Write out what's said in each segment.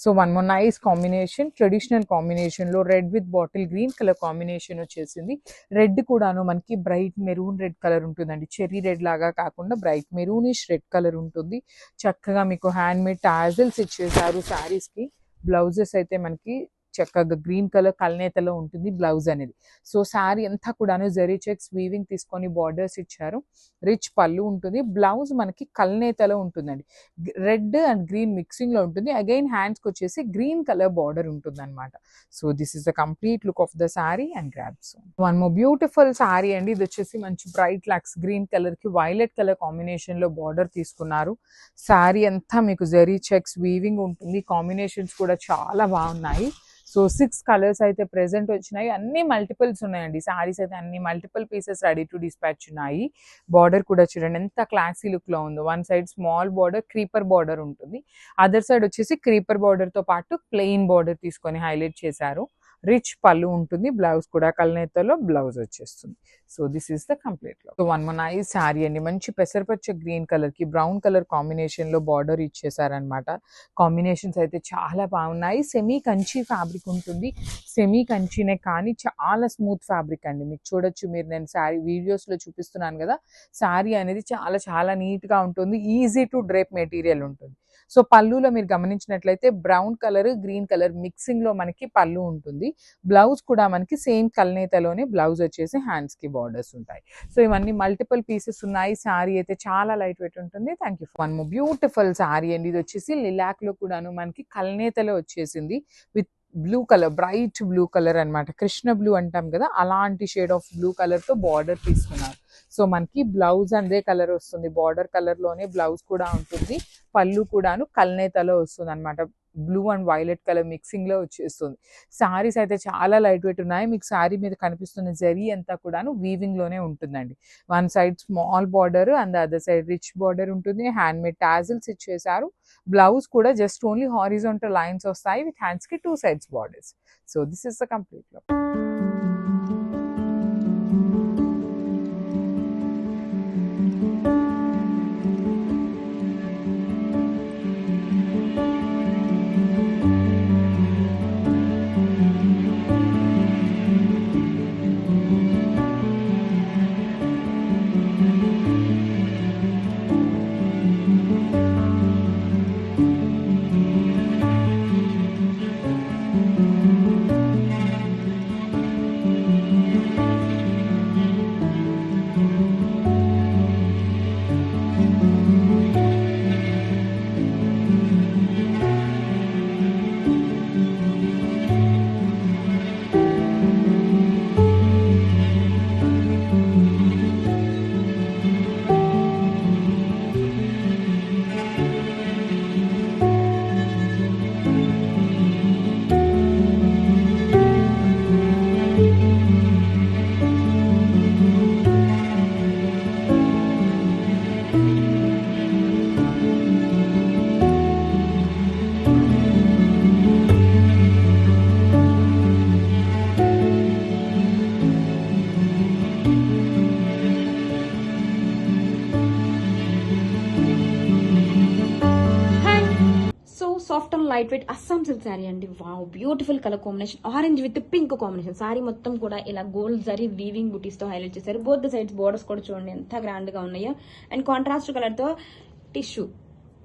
So one more nice combination, traditional combination లో red with bottle green colour combination వచ్చేసింది. Red కూడాను మనకి bright maroon red colour ఉంటుందండి. Cherry red లాగా కాకుండా బ్రైట్ మెరూనిష్ రెడ్ కలర్ ఉంటుంది. చక్కగా మీకు హ్యాండ్ మేడ్ టాజిల్స్ ఇచ్చేసారు శారీస్ కి. బ్లౌజెస్ అయితే మనకి చక్కగా గ్రీన్ కలర్ కల్నేతలో ఉంటుంది బ్లౌజ్ అనేది. సో శారీ అంతా కూడాను జరీ చెక్స్ వీవింగ్ తీసుకొని బార్డర్స్ ఇచ్చారు. రిచ్ పళ్ళు ఉంటుంది. బ్లౌజ్ మనకి కల్నేతలో ఉంటుందండి. రెడ్ అండ్ గ్రీన్ మిక్సింగ్ లో ఉంటుంది. అగైన్ హ్యాండ్స్కి వచ్చేసి గ్రీన్ కలర్ బార్డర్ ఉంటుంది అనమాట. So this is the complete look of the sari and grabs. One more beautiful sari అండి. ఇది వచ్చేసి మంచి బ్రైట్ లక్స్ గ్రీన్ కలర్ కి వైలెట్ కలర్ కాంబినేషన్ లో బార్డర్ తీసుకున్నారు. శారీ అంతా మీకు జరీ చెక్స్ వీవింగ్ ఉంటుంది. కాంబినేషన్స్ కూడా చాలా బాగున్నాయి. సో 6 కలర్స్ అయితే ప్రెసెంట్ వచ్చినాయి. అన్ని మల్టిపుల్స్ ఉన్నాయండి. సారీస్ అయితే అన్ని multiple pieces ready to dispatch ఉన్నాయి. బార్డర్ కూడా చూడండి ఎంత క్లాసీ లుక్ లో ఉందో. One side small border creeper border ఉంటుంది. అదర్ సైడ్ వచ్చేసి క్రీపర్ బార్డర్ తో పాటు ప్లెయిన్ బార్డర్ తీసుకొని హైలైట్ చేశారు. రిచ్ పళ్ళు ఉంటుంది. బ్లౌజ్ కూడా కల్నేతలో బ్లౌజ్ వచ్చేస్తుంది. So this is the complete look. So one more nice sari అండి. మంచి పెసరపచ్చ గ్రీన్ కలర్ కి బ్రౌన్ కలర్ కాంబినేషన్ లో బార్డర్ ఇచ్చేసారనమాట. కాంబినేషన్స్ అయితే చాలా బాగున్నాయి. సెమీ కంచి ఫ్యాబ్రిక్ ఉంటుంది. సెమీ కంచినే కానీ చాలా స్మూత్ ఫ్యాబ్రిక్ అండి. మీకు చూడొచ్చు మీరు, నేను శారీ వీడియోస్ లో చూపిస్తున్నాను కదా. శారీ అనేది చాలా చాలా నీట్ గా ఉంటుంది. ఈజీ టు డ్రేప్ మెటీరియల్ ఉంటుంది. సో పళ్ళులో మీరు గమనించినట్లయితే brown colour green colour mixing లో మనకి పళ్ళు ఉంటుంది. బ్లౌజ్ కూడా మనకి సేమ్ కల్నేతలోనే బ్లౌజ్ వచ్చేసి హ్యాండ్స్ కి బార్డర్స్ ఉంటాయి. సో ఇవన్నీ మల్టిపుల్ పీసెస్ ఉన్నాయి. శారీ అయితే చాలా లైట్ వెయిట్ ఉంటుంది. Thank you. One more beautiful sari అండి. ఇది వచ్చేసి లిలాక్ లో కూడాను మనకి కల్నేతలో వచ్చేసింది. With blue colour, bright blue colour అనమాట. కృష్ణ బ్లూ అంటాం కదా, అలాంటి షేడ్ ఆఫ్ బ్లూ కలర్ తో బార్డర్ తీసుకున్నారు. సో మనకి బ్లౌజ్ అదే కలర్ వస్తుంది. బార్డర్ కలర్ లోనే బ్లౌజ్ కూడా ఉంటుంది. పళ్ళు కూడాను కల్నేతలో వస్తుంది అనమాట. Blue and violet colour mixing లో వచ్చేస్తుంది. సారీస్ అయితే చాలా లైట్ వెయిట్ ఉన్నాయి. మీకు సారీ మీద కనిపిస్తున్న జరీ అంతా కూడాను వీవింగ్ లోనే ఉంటుందండి. One side small border and other side rich border ఉంటుంది. హ్యాండ్ మేడ్ టాజిల్స్ ఇచ్చేసారు. బ్లౌజ్ కూడా జస్ట్ ఓన్లీ హారిజాంటల్ లైన్స్ వస్తాయి విత్ హ్యాండ్స్ కి 2 sides borders. So this is the complete look. Soft and light weight Assam silk sari అండి. Wow, beautiful colour combination, orange with pink combination. Sari మొత్తం కూడా ఇలా gold zari weaving బుటీస్ తో highlight చేశారు. Both the sides borders కూడా చూడండి ఎంత గ్రాండ్ గా ఉన్నాయో. అండ్ కాంట్రాస్ట్ కలర్ తో టిష్యూ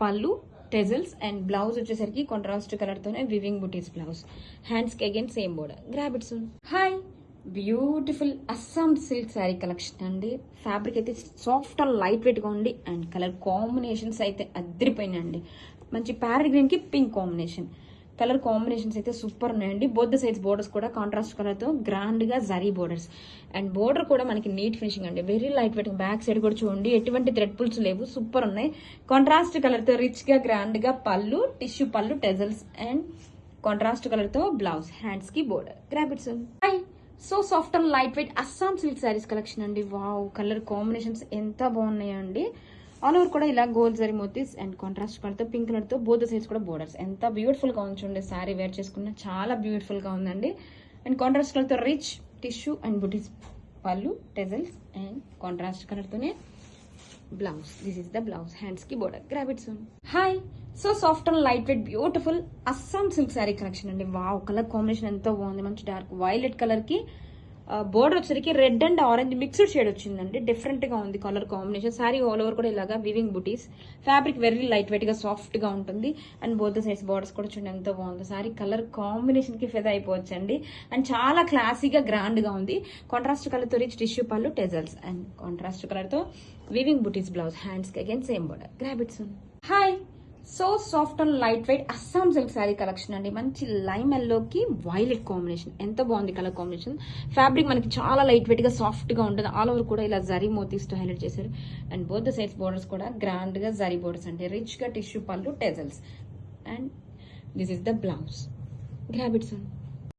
పళ్ళు, టెజల్స్ అండ్ బ్లౌజ్ వచ్చేసరికి కాంట్రాస్ట్ కలర్ తోనే వీవింగ్ బుటీస్ బ్లౌజ్. హ్యాండ్స్ కి again same border. Grab it soon. Hi, beautiful Assam silk sari collection అండి. ఫ్యాబ్రిక్ అయితే సాఫ్ట్ అండ్ లైట్ వెయిట్ గా ఉంది. అండ్ కలర్ కాంబినేషన్స్ అయితే అదిరిపోయినాయండి. మంచి ప్యారెట్ గ్రీన్ కి పింక్ కాంబినేషన్. కలర్ కాంబినేషన్స్ అయితే సూపర్ ఉన్నాయండి. బోత్ ద సైడ్స్ బోర్డర్స్ కూడా కాంట్రాస్ట్ కలర్ తో గ్రాండ్ గా జరీ బోర్డర్స్. అండ్ బోర్డర్ కూడా మనకి నీట్ ఫినిషింగ్ అండి. Very light weight. Back side కూడా చూడండి ఎటువంటి థ్రెడ్ పుల్స్ లేవు. సూపర్ ఉన్నాయి. కాంట్రాస్ట్ కలర్ తో రిచ్ గా గ్రాండ్ గా పళ్ళు, టిష్యూ పళ్ళు, టెజల్స్ అండ్ కాంట్రాస్ట్ కలర్ తో బ్లౌజ్. హ్యాండ్స్ కి border. Grab it soon. Hi, so soft and light weight Assam silk saris collection అండి. వావ్, కలర్ కాంబినేషన్స్ ఎంత బాగున్నాయండి. ఆల్ ఓవర్ కూడా ఇలా గోల్డ్ జరీ మోతీస్ అండ్ కాంట్రాస్ట్ కలర్ తో పింక్ కలర్ తో బోత్ సైడ్స్ కూడా బోర్డర్స్. ఎంత బ్యూటిఫుల్ గా ఉంచండి. శారీ వేర్ చేసుకున్న చాలా బ్యూటిఫుల్ గా ఉందండి. అండ్ కాంట్రాస్ట్ కలర్ తో రిచ్ టిష్యూ అండ్ బుటీస్ పళ్ళు, టెజల్స్ అండ్ కాంట్రాస్ట్ కలర్ తోనే blouse. This is the blouse. Hands కి border. Grab it soon. Hi, so soft and light weight beautiful Assam silk sari collection అండి. వావ్, కలర్ కాంబినేషన్ ఎంతో బాగుంది. మంచి dark violet colour కి border వచ్చేసరికి red and orange mixed shade వచ్చిందండి. Different గా ఉంది colour combination. Sorry all over కూడా ఇలాగా వివింగ్ బుటీస్. ఫ్యాబ్రిక్ వెరీ లైట్ వెయిట్ గా సాఫ్ట్ గా ఉంటుంది. అండ్ బోత్ సైడ్స్ బోర్డర్స్ కూడా చూడండి ఎంతో బాగుంది. సారీ కలర్ కాంబినేషన్ కి ఫెద అయిపోవచ్చండి. అండ్ చాలా క్లాసీగా గ్రాండ్ గా ఉంది. కాంట్రాస్ట్ కలర్ తో రిచ్ టిష్యూ పళ్ళు టెజల్స్ అండ్ కాంట్రాస్ట్ కలర్ తో వివింగ్ బుటీస్ బ్లౌజ్. హ్యాండ్స్ కి again same border. Grab it soon. Hi, so soft and light weight Assam silk sari collection అండి. మంచి లైమ్ ఎల్లోకి వైలెట్ కాంబినేషన్ ఎంత బాగుంది కలర్ కాంబినేషన్. ఫ్యాబ్రిక్ మనకి చాలా లైట్ వెయిట్ గా సాఫ్ట్ గా ఉంటుంది. ఆల్ ఓవర్ కూడా ఇలా జరీ మోతీస్ తో హైలైట్ చేశారు. And both the sides borders కూడా గ్రాండ్ గా జరీ బోర్డర్స్ అంటే రిచ్ గా టిష్యూ పళ్ళు tassels. And this is the blouse. Grab it soon.